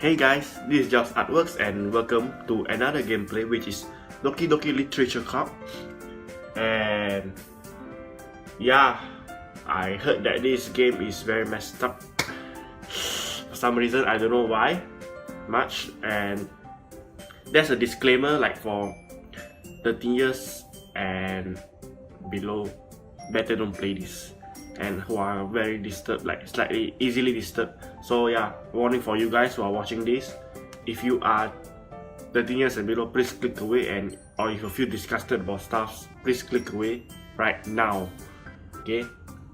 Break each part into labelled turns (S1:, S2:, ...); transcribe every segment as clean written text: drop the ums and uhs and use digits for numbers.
S1: Hey guys, this is Just Artworks and welcome to another gameplay which is Doki Doki Literature Club. And yeah, I heard that this game is very messed up for some reason. I don't know why much, and there's a disclaimer like for 13 years and below, better don't play this, and who are very disturbed, like slightly easily disturbed. So yeah, warning for you guys who are watching this. If you are 13 years and below, please click away, and or if you feel disgusted about stuff, please click away right now. Okay,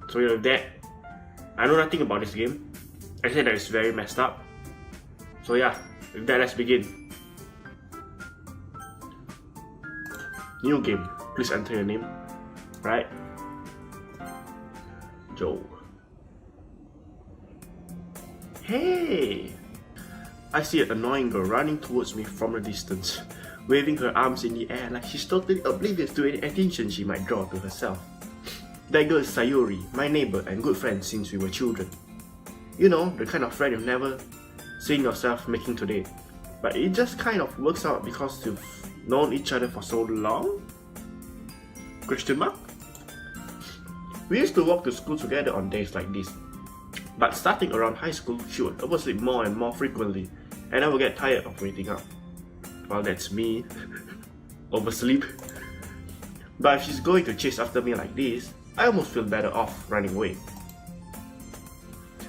S1: so with that, I know nothing about this game. I said that it's very messed up. So yeah, with that, let's begin. New game, please enter your name. Right, Joe. Hey! I see an annoying girl running towards me from a distance, waving her arms in the air like she's totally oblivious to any attention she might draw to herself. That girl is Sayori, my neighbor and good friend since we were children. You know, the kind of friend you've never seen yourself making today, but it just kind of works out because you've known each other for so long? Question mark? We used to walk to school together on days like this, but starting around high school, she would oversleep more and more frequently, and I would get tired of waiting up. Well, that's me. Oversleep. But if she's going to chase after me like this, I almost feel better off running away.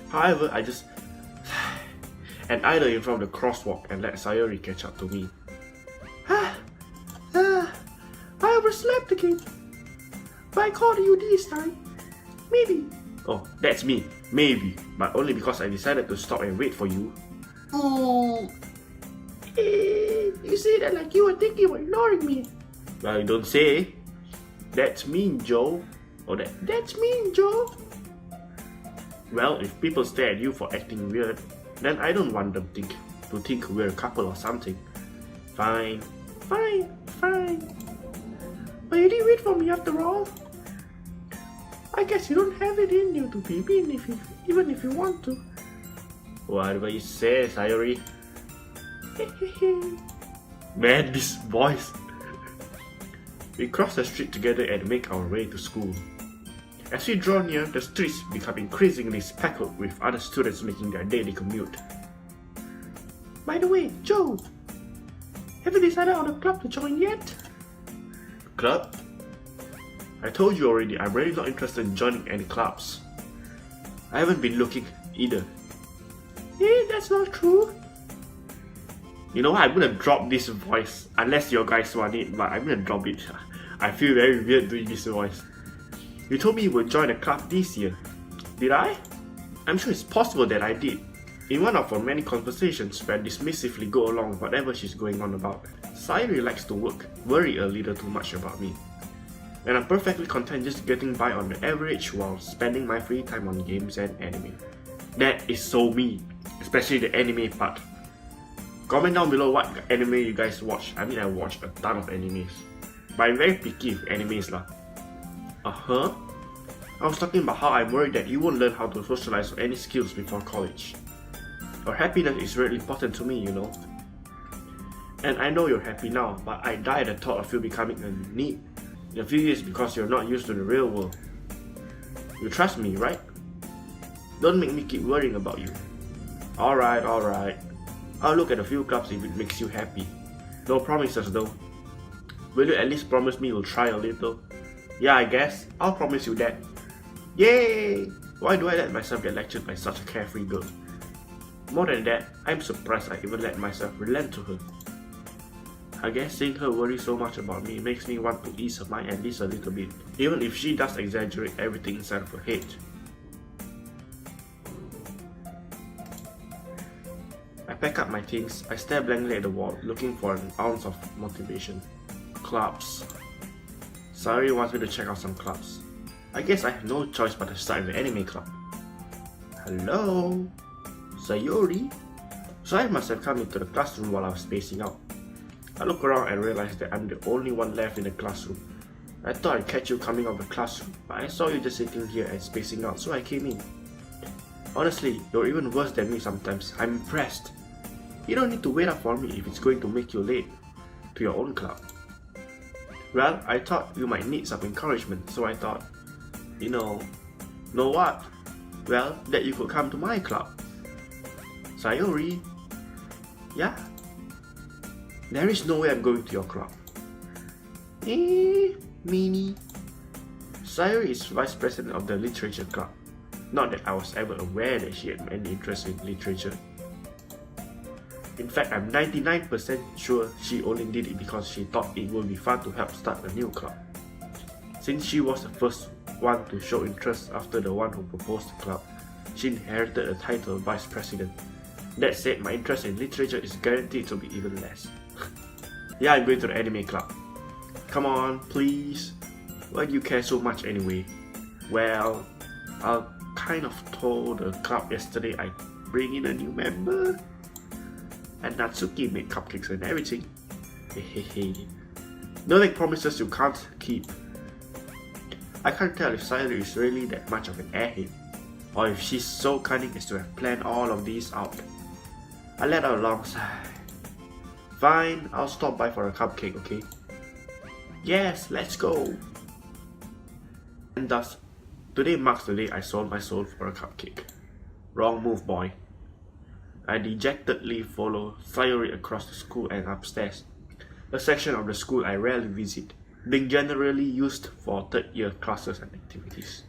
S1: However, I just and idle in front of the crosswalk and let Sayori catch up to me. I overslept again. But I called you this time. Maybe. Oh, that's me. Maybe. But only because I decided to stop and wait for you. Oh. You say that like you were thinking of ignoring me. Well, you don't say. That's mean, Joe. Or that's mean, Joe. Well, if people stare at you for acting weird, then I don't want them to think we're a couple or something. Fine. Fine. But you didn't wait for me after all. I guess you don't have it in you to be mean even if you want to. Whatever you say, Sayori. Man, this voice. We cross the street together and make our way to school. As we draw near, the streets become increasingly speckled with other students making their daily commute. By the way, Joe, have you decided on a club to join yet? Club? I told you already, I'm really not interested in joining any clubs. I haven't been looking either. That's not true. You know what, I'm gonna drop this voice, unless you guys want it, but I'm gonna drop it. I feel very weird doing this voice. You told me you would join a club this year. Did I? I'm sure it's possible that I did. In one of our many conversations where dismissively go along whatever she's going on about, Sayori likes to worry a little too much about me. And I'm perfectly content just getting by on the average while spending my free time on games and anime. That is so me, especially the anime part. Comment down below what anime you guys watch. I mean, I watch a ton of animes, but I'm very picky with animes lah. I was talking about how I'm worried that you won't learn how to socialize or any skills before college. Your happiness is really important to me, you know. And I know you're happy now, but I die at the thought of you becoming a need in a few years because you're not used to the real world. You trust me, right? Don't make me keep worrying about you. Alright. I'll look at a few clubs if it makes you happy. No promises though. Will you at least promise me you'll try a little? Yeah, I guess. I'll promise you that. Yay! Why do I let myself get lectured by such a carefree girl? More than that, I'm surprised I even let myself relent to her. I guess seeing her worry so much about me makes me want to ease her mind at least a little bit, even if she does exaggerate everything inside of her head. I pack up my things, I stare blankly at the wall, looking for an ounce of motivation. Clubs. Sayori wants me to check out some clubs. I guess I have no choice but to start with the anime club. Hello? Sayori? So I must have come into the classroom while I was spacing out. I look around and realize that I'm the only one left in the classroom. I thought I'd catch you coming out of the classroom, but I saw you just sitting here and spacing out, so I came in. Honestly, you're even worse than me sometimes. I'm impressed. You don't need to wait up for me if it's going to make you late to your own club. Well, I thought you might need some encouragement, so I thought, know what? Well, that you could come to my club. Sayori? Yeah? There is no way I'm going to your club. Meanie. Sayori is vice president of the literature club. Not that I was ever aware that she had any interest in literature. In fact, I'm 99% sure she only did it because she thought it would be fun to help start a new club. Since she was the first one to show interest after the one who proposed the club, she inherited the title of vice president. That said, my interest in literature is guaranteed to be even less. Yeah, I'm going to the anime club. Come on, please. Why do you care so much anyway? Well, I kind of told the club yesterday I'd bring in a new member. And Natsuki made cupcakes and everything. Hehehe. Don't make promises you can't keep. I can't tell if Sayori is really that much of an airhead, or if she's so cunning as to have planned all of these out. I let out a long sigh. Fine, I'll stop by for a cupcake, okay? Yes, let's go! And thus, today marks the day I sold my soul for a cupcake. Wrong move, boy. I dejectedly follow Sayori across the school and upstairs, a section of the school I rarely visit, being generally used for third-year classes and activities.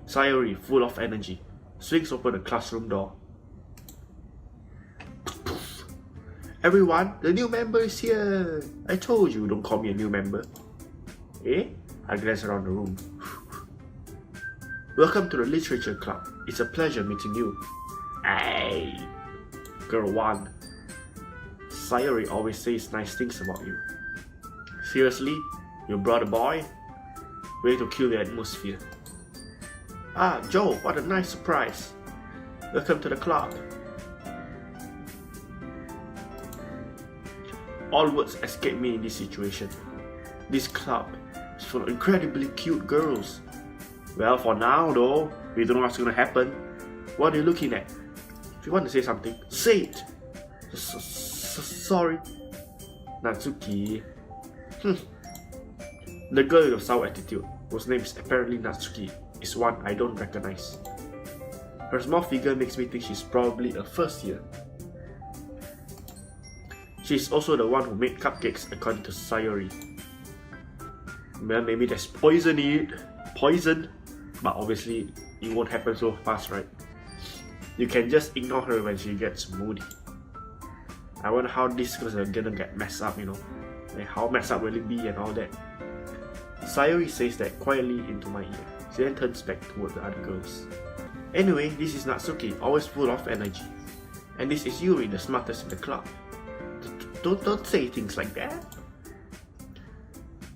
S1: Sayori, full of energy, swings open the classroom door. Everyone, the new member is here! I told you, don't call me a new member. Eh? I glance around the room. Welcome to the literature club. It's a pleasure meeting you. Hey! Girl 1. Sayori always says nice things about you. Seriously? You brought a boy? Way to kill the atmosphere. Ah, Joe, what a nice surprise. Welcome to the club. All words escape me in this situation. This club is full of incredibly cute girls. Well, for now though, we don't know what's gonna happen. What are you looking at? If you want to say something, say it. Sorry. Natsuki. The girl with sour attitude, whose name is apparently Natsuki, is one I don't recognize. Her small figure makes me think she's probably a first year. She's also the one who made cupcakes according to Sayori. Well, maybe there's poison in it. Poison? But obviously, it won't happen so fast, right? You can just ignore her when she gets moody. I wonder how this girls are gonna get messed up, Like how messed up will it be and all that. Sayori says that quietly into my ear. She then turns back toward the other girls. Anyway, this is Natsuki, always full of energy. And this is Yuri, the smartest in the club. Don't say things like that.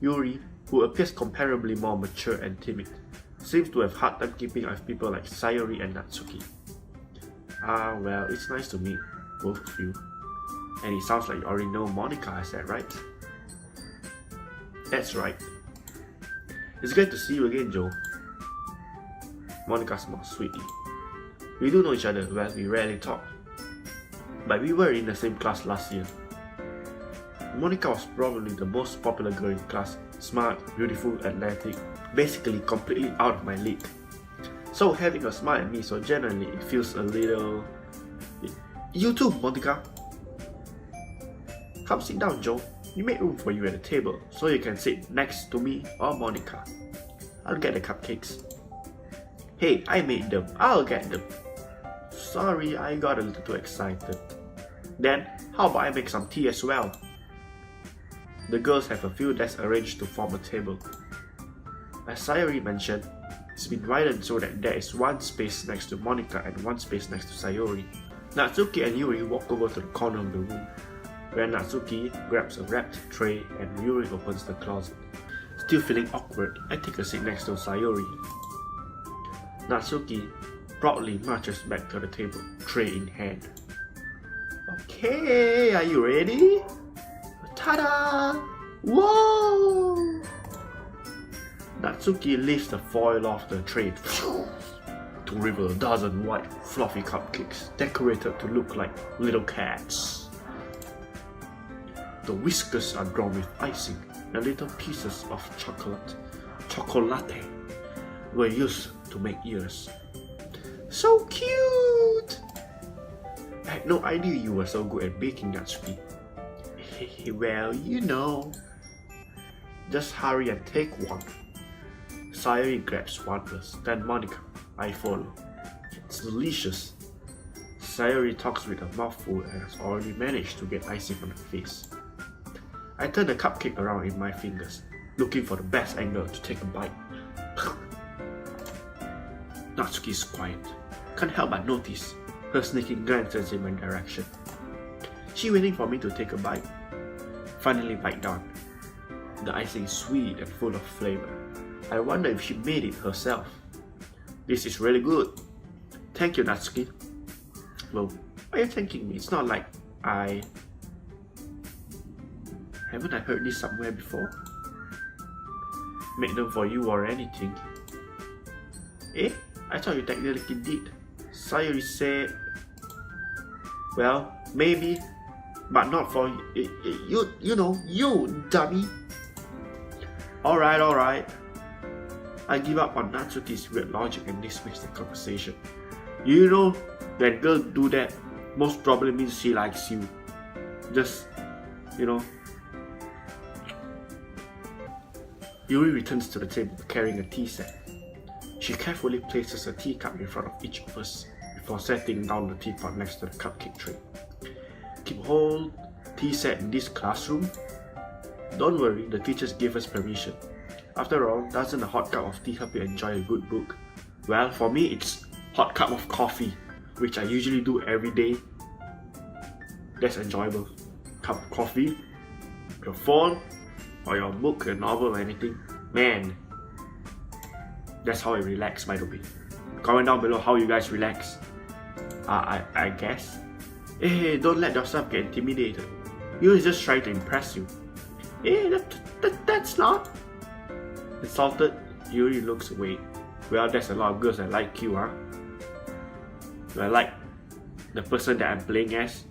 S1: Yuri, who appears comparably more mature and timid, seems to have hard time keeping up with people like Sayori and Natsuki. Ah, well, it's nice to meet both of you. And it sounds like you already know Monica, is that right? That's right. It's great to see you again, Joe. Monica smiles sweetly. We do know each other, well, we rarely talk. But we were in the same class last year. Monica was probably the most popular girl in class, smart, beautiful, athletic, basically completely out of my league. So having her smile at me so genuinely, it feels a little... You too, Monica. Come sit down, Joe. We made room for you at the table, so you can sit next to me or Monica. I'll get the cupcakes. Hey, I made them. I'll get them. Sorry, I got a little too excited. Then, how about I make some tea as well? The girls have a few desks arranged to form a table. As Sayori mentioned, it's been widened so that there is one space next to Monica and one space next to Sayori. Natsuki and Yuri walk over to the corner of the room, where Natsuki grabs a wrapped tray and Yuri opens the closet. Still feeling awkward, I take a seat next to Sayori. Natsuki proudly marches back to the table, tray in hand. Okay, are you ready? Ta-da! Whoa! Natsuki lifts the foil off the tray to reveal a dozen white, fluffy cupcakes decorated to look like little cats. The whiskers are drawn with icing, and little pieces of chocolate were used to make ears. So cute! I had no idea you were so good at baking, Natsuki. Well, you know. Just hurry and take one. Sayori grabs one first, then Monica. I follow. It's delicious. Sayori talks with a mouthful and has already managed to get icing on her face. I turn the cupcake around in my fingers, looking for the best angle to take a bite. Natsuki is quiet. Can't help but notice her sneaking glances in my direction. She waiting for me to take a bite. Finally bite down. The icing is sweet and full of flavor. I wonder if she made it herself. This is really good. Thank you, Natsuki. Well, why are you thanking me? It's not like Haven't I heard this somewhere before? Make them for you or anything. Eh? I thought you technically did. Sayori said... Well, maybe, but not for you. You know, you dummy. Alright. I give up on Natsuki's weird logic and dismiss the conversation. You know, when girls do that, most probably means she likes you. Just, you know. Yuri returns to the table carrying a tea set. She carefully places a teacup in front of each of us before setting down the teapot next to the cupcake tray. Keep whole tea set in this classroom? Don't worry, the teachers gave us permission. After all, doesn't a hot cup of tea help you enjoy a good book? Well, for me it's hot cup of coffee, which I usually do every day. That's enjoyable. Cup of coffee, your phone, or your book, your novel, or anything. Man, that's how I relax, by the way. Comment down below how you guys relax. I guess. Hey, don't let yourself get intimidated. You're just trying to impress you. Hey, that's not. Insulted, Yuri looks away. Well, there's a lot of girls that like you, huh? Well, like the person that I'm playing as,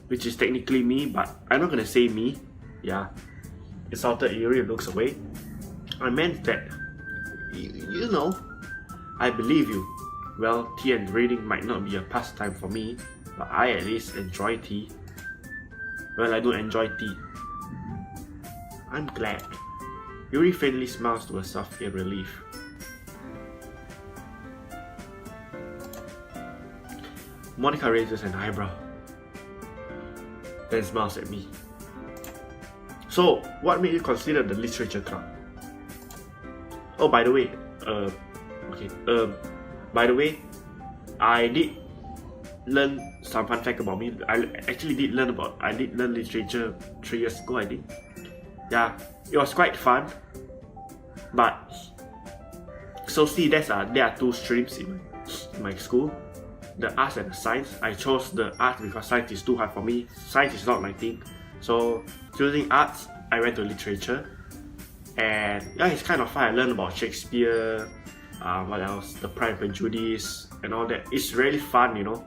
S1: which is technically me, but I'm not gonna say me. Yeah. Insulted, Yuri looks away. I meant that, you know, I believe you. Well, tea and reading might not be a pastime for me, but I at least enjoy tea. Well, I do enjoy tea. I'm glad. Yuri faintly smiles to herself in relief. Monica raises an eyebrow, then smiles at me. So, what made you consider the literature club? Oh, by the way, I did learn some fun fact about me. I did learn literature 3 years ago, I think. Yeah, it was quite fun. But so see, there are 2 streams in my school, the arts and the science. I chose the arts because science is too hard for me. Science is not my thing. So choosing arts, I went to literature, and yeah, it's kind of fun. I learned about Shakespeare, what else, the Pride and Prejudice and all that. It's really fun, you know,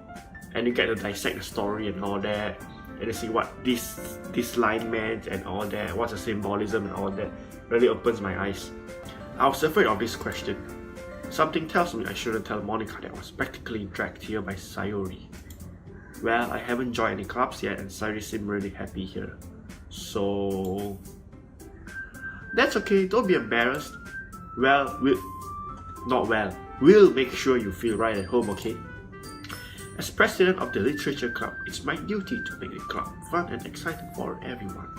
S1: and you get to dissect the story and all that, and to see what this line meant and all that, what's the symbolism and all that. Really opens my eyes. I was afraid of this question. Something tells me I shouldn't tell Monica that I was practically dragged here by Sayori. Well, I haven't joined any clubs yet, and Sayori seemed really happy here. So... that's okay, don't be embarrassed. Well, we'll make sure you feel right at home, okay? As president of the literature club, it's my duty to make the club fun and exciting for everyone.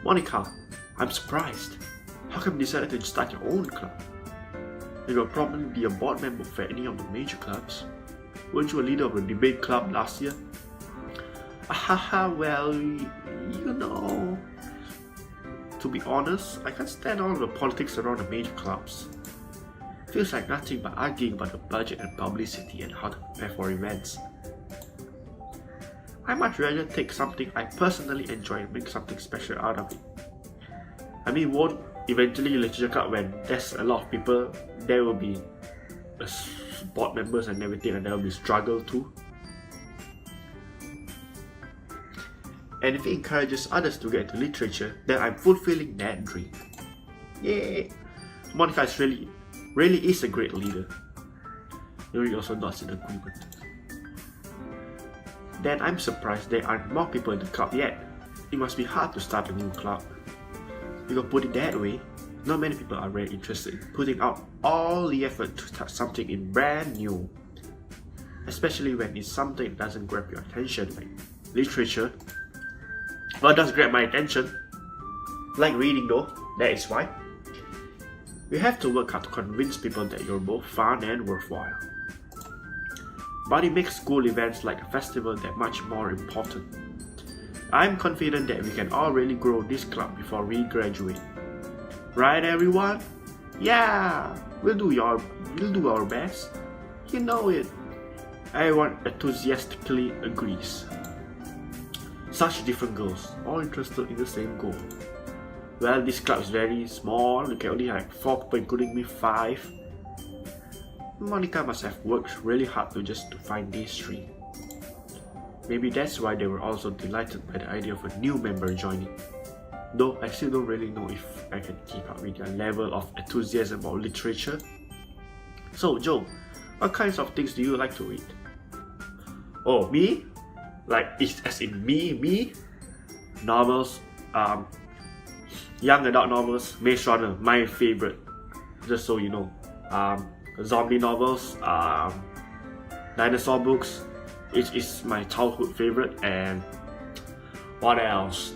S1: Monica, I'm surprised. How come you decided to start your own club? You'll probably be a board member for any of the major clubs. Weren't you a leader of a debate club last year? Well, you know... To be honest, I can't stand all the politics around the major clubs. Feels like nothing but arguing about the budget and publicity and how to prepare for events. I much rather take something I personally enjoy and make something special out of it. I mean, won't eventually literature club, when there's a lot of people, there will be board members and everything, and there will be struggle too. And if it encourages others to get into literature, then I'm fulfilling that dream. Yay! Monica is really is a great leader. Yuri also nods in agreement. Then I'm surprised there aren't more people in the club yet. It must be hard to start a new club. You can put it that way, not many people are very interested in putting out all the effort to start something in brand new. Especially when it's something that doesn't grab your attention, like literature. Well, it does grab my attention. Like reading though, that is why. You have to work hard to convince people that you're both fun and worthwhile. But it makes school events like a festival that much more important. I'm confident that we can all really grow this club before we graduate. Right everyone? Yeah! We'll do our best. You know it. Everyone enthusiastically agrees. Such different girls, all interested in the same goal. Well, this club is very small. You can only have 4 people, including me 5. Monica must have worked really hard to find these 3. Maybe that's why they were also delighted by the idea of a new member joining. Though I still don't really know if I can keep up with their level of enthusiasm about literature. So Joe, what kinds of things do you like to read? Oh, me? Like, as in me? Novels, young adult novels, Maze Runner, my favorite. Just so you know. Zombie novels, dinosaur books, it is my childhood favorite. And what else?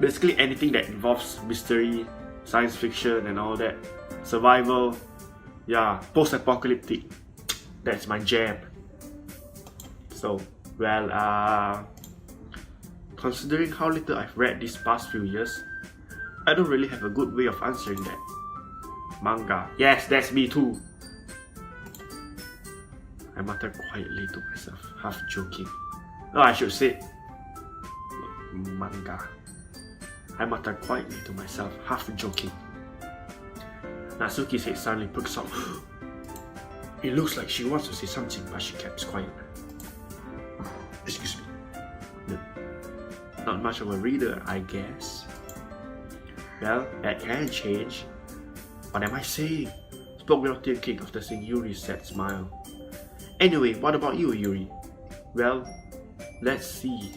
S1: Basically anything that involves mystery, science fiction and all that. Survival, yeah, post-apocalyptic. That's my jam. So, well, considering how little I've read these past few years, I don't really have a good way of answering that. Manga. Yes, that's me too. I muttered quietly to myself, half joking. No, I should say manga. I muttered quietly to myself, half joking. Natsuki's head suddenly perks up. It looks like she wants to say something, but she kept quiet. Excuse me. Not much of a reader, I guess. Well, that can change. What am I saying? Spoke without thinking after seeing Yuri's sad smile. Anyway, what about you, Yuri? Well, let's see.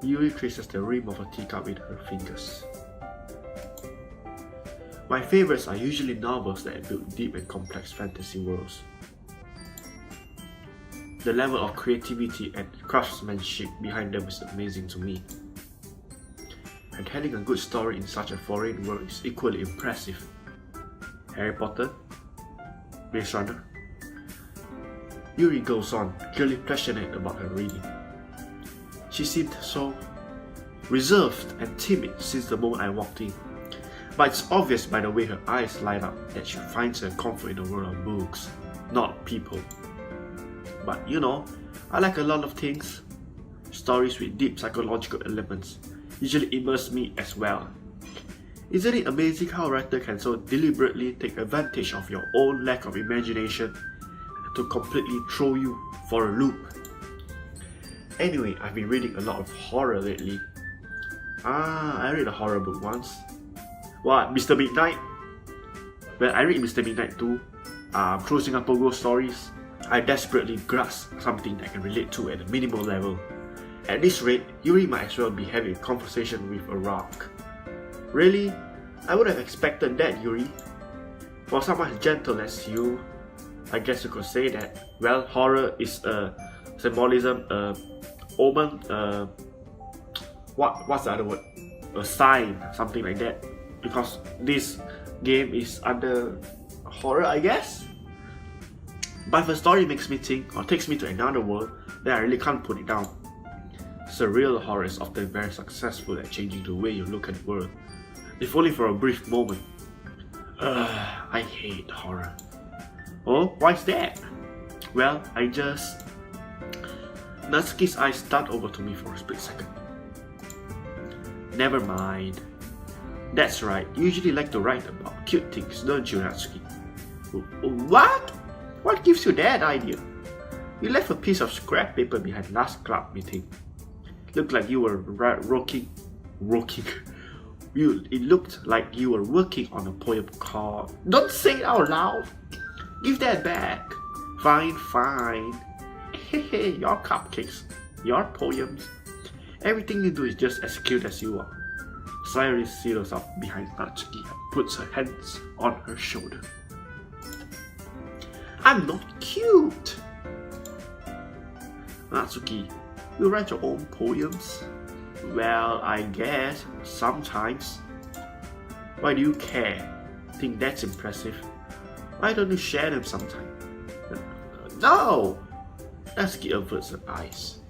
S1: Yuri traces the rim of a teacup with her fingers. My favorites are usually novels that build deep and complex fantasy worlds. The level of creativity and craftsmanship behind them is amazing to me. And telling a good story in such a foreign world is equally impressive. Harry Potter, Maze Runner. Yuri goes on, clearly passionate about her reading. She seemed so reserved and timid since the moment I walked in. But it's obvious by the way her eyes light up that she finds her comfort in the world of books, not people. But you know, I like a lot of things. Stories with deep psychological elements usually immerse me as well. Isn't it amazing how a writer can so deliberately take advantage of your own lack of imagination to completely throw you for a loop? Anyway, I've been reading a lot of horror lately. I read a horror book once. What, Mr. Midnight? Well, I read Mr. Midnight too. Through Singapore ghost stories, I desperately grasp something that I can relate to at a minimal level. At this rate, Yuri might as well be having a conversation with a rock. Really? I would have expected that, Yuri. For someone as gentle as you, I guess you could say that, well, horror is a symbolism, a omen, what's the other word? A sign, something like that. Because this game is under horror, I guess? But if a story makes me think or takes me to another world, then I really can't put it down. Surreal horror is often very successful at changing the way you look at the world, if only for a brief moment. I hate horror. Oh, why's that? Well, Natsuki's eyes start over to me for a split second. Never mind. That's right, you usually like to write about cute things, don't you, Natsuki? What? What gives you that idea? You left a piece of scrap paper behind last club meeting. Looked like you were working. It looked like you were working on a poem called. Don't say it out loud. Give that back. Fine. Hey, your cupcakes, your poems. Everything you do is just as cute as you are. Sayuri settles up behind Natsuki and puts her hands on her shoulder. I'm not cute. Natsuki, you write your own poems? Well, I guess sometimes. Why do you care? Think that's impressive? Why don't you share them sometime? No! Natsuki averts her eyes.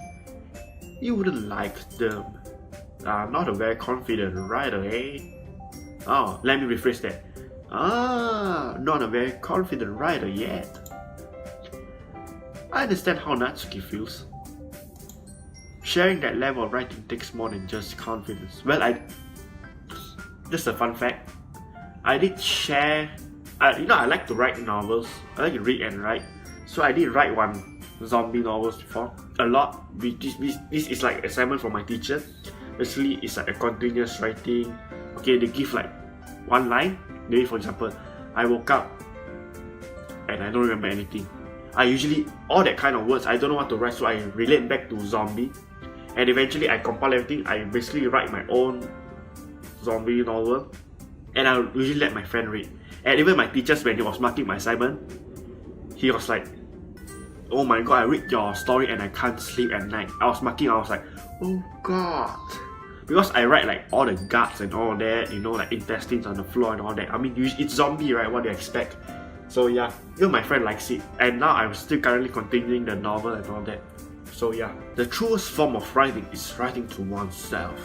S1: You wouldn't like them. Not a very confident writer, eh? Oh, let me rephrase that. Not a very confident writer yet. I understand how Natsuki feels. Sharing that level of writing takes more than just confidence. Well, just a fun fact. I did share. I like to write novels. I like to read and write. So I did write one zombie novels before. A lot. This is like assignment for my teacher. Basically, it's like a continuous writing. Okay, they give like one line. Maybe for example, I woke up and I don't remember anything. I usually, all that kind of words, I don't know what to write, so I relate back to zombie. And eventually I compile everything. I basically write my own zombie novel. And I usually let my friend read. And even my teachers, when he was marking my assignment, he was like, oh my god, I read your story and I can't sleep at night. I was like, oh god. Because I write like all the guts and all that, like intestines on the floor and all that. I mean, it's zombie, right? What do you expect? So yeah, my friend likes it. And now I'm still currently continuing the novel and all that. So yeah, the truest form of writing is writing to oneself.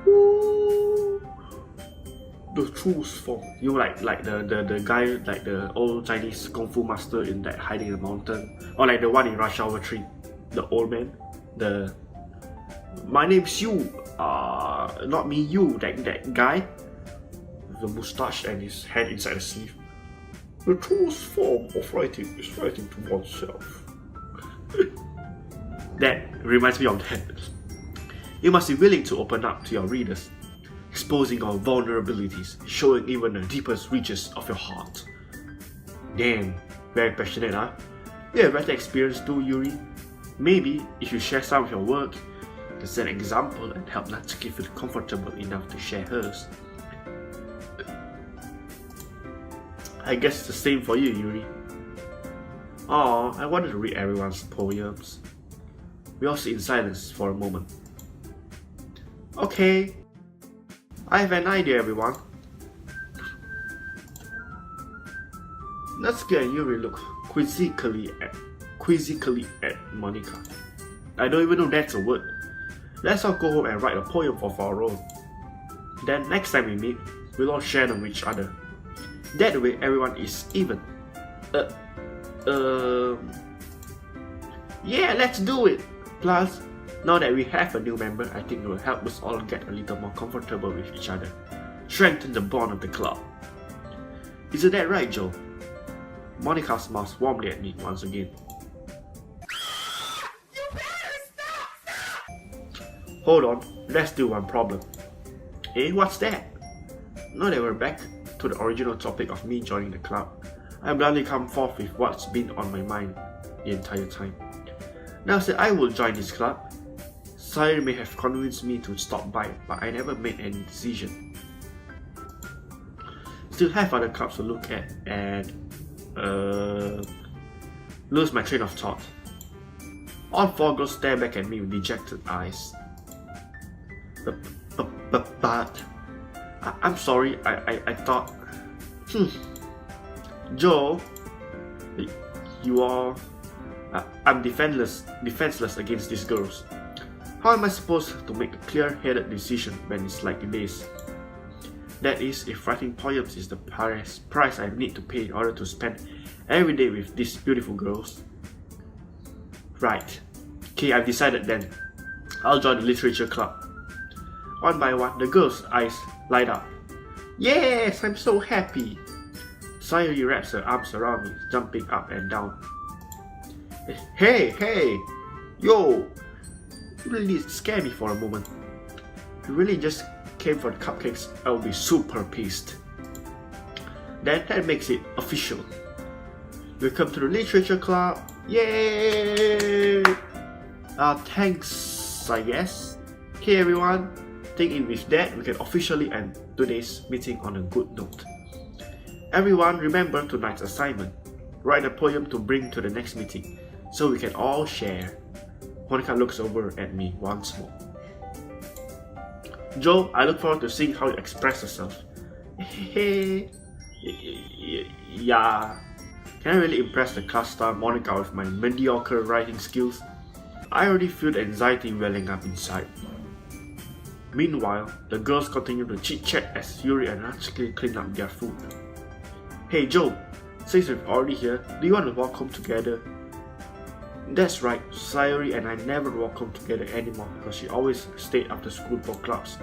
S1: Woo! The truest form. Like the guy, like the old Chinese kung fu master in that hiding in the mountain, or like the one in Rush Hour 3, the old man, my name's you, not me, you, that guy with the mustache and his hand inside the sleeve. The truest form of writing is writing to oneself. That reminds me of that. You must be willing to open up to your readers, exposing your vulnerabilities, showing even the deepest reaches of your heart. Damn, very passionate, huh? You have better experience too, Yuri. Maybe if you share some of your work, you can set an example and help Natsuki feel comfortable enough to share hers. I guess it's the same for you, Yuri. Aw, I wanted to read everyone's poems. We all sit in silence for a moment. Okay, I have an idea, everyone. Natsuki and Yuri look quizzically at Monica. I don't even know that's a word. Let's all go home and write a poem of our own. Then next time we meet, we'll all share them with each other. That way everyone is even. Yeah, let's do it! Plus, now that we have a new member, I think it will help us all get a little more comfortable with each other. Strengthen the bond of the club. Isn't that right, Joe? Monica smiles warmly at me once again.
S2: You better stop!
S1: Hold on, there's still one problem. What's that? Now that we're back to the original topic of me joining the club, I bluntly come forth with what's been on my mind the entire time. Now that I will join this club, Sayuri may have convinced me to stop by, but I never made any decision. Still have other clubs to look at and lose my train of thought. All four girls stare back at me with dejected eyes. But I'm sorry, I thought. Joe, you are. I'm defenseless against these girls. How am I supposed to make a clear-headed decision when it's like this? That is, if writing poems is the price I need to pay in order to spend every day with these beautiful girls. Right. Okay, I've decided then. I'll join the literature club. One by one, the girls' eyes light up. Yes, I'm so happy. Sayuri wraps her arms around me, jumping up and down. Hey, yo! You really scared me for a moment. If you really just came for the cupcakes, I will be super pissed. Then that makes it official. Welcome to the literature club. Yay! Thanks, I guess. Okay, everyone. Thinking with that, we can officially end today's meeting on a good note. Everyone, remember tonight's assignment. Write a poem to bring to the next meeting, so we can all share. Monica looks over at me once more. Joe, I look forward to seeing how you express yourself. Hey, yeah. Can I really impress the class star Monica with my mediocre writing skills? I already feel the anxiety welling up inside. Meanwhile, the girls continue to chit-chat as Yuri and Natsuki clean up their food. Hey Joe, since we're already here, do you want to walk home together? That's right, Sayuri and I never walk home together anymore because she always stayed after school for clubs.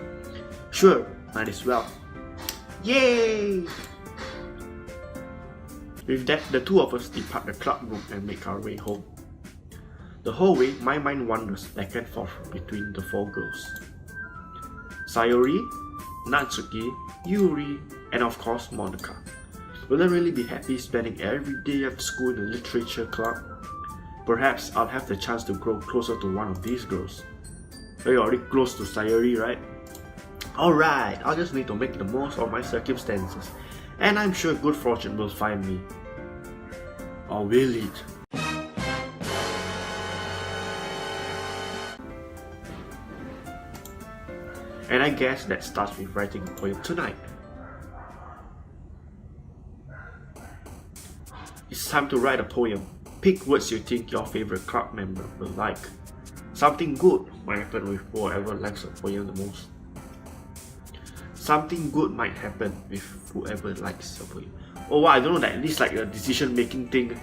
S1: Sure, might as well. Yay! With that, the two of us depart the club room and make our way home. The whole way, my mind wanders back and forth between the four girls. Sayuri, Natsuki, Yuri, and of course Monica. Will I really be happy spending every day at school in the literature club? Perhaps I'll have the chance to grow closer to one of these girls. We're already close to Sayuri, right? Alright, I'll just need to make the most of my circumstances, and I'm sure good fortune will find me. Or will it? And I guess that starts with writing a poem tonight. It's time to write a poem. Pick words you think your favorite club member will like. Something good might happen with whoever likes a poem the most. Something good might happen with whoever likes a poem. Oh wow, I don't know, that this like a decision making thing.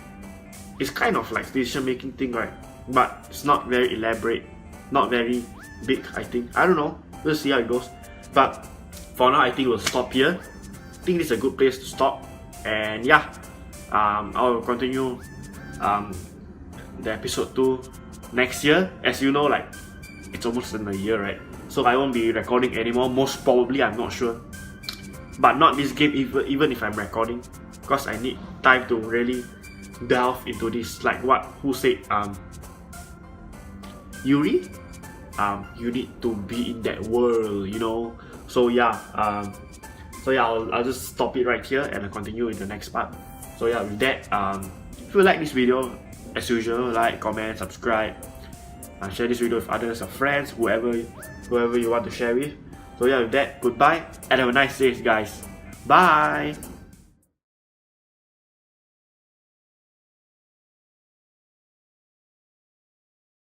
S1: It's kind of like decision making thing, right? But it's not very elaborate, not very big, I think. I don't know. We'll see how it goes. But for now, I think we'll stop here. I think this is a good place to stop. And yeah, I'll continue the episode 2 next year. As you know, like it's almost in a year, right? So I won't be recording anymore. Most probably, I'm not sure. But not this game, even if I'm recording, because I need time to really delve into this. Like who said Yuri? You need to be in that world, you know. So yeah, I'll just stop it right here and I'll continue in the next part. So yeah, with that, if you like this video, as usual, like, comment, subscribe, and share this video with others, or friends, whoever you want to share with. So yeah, with that, goodbye and have a nice day, guys. Bye.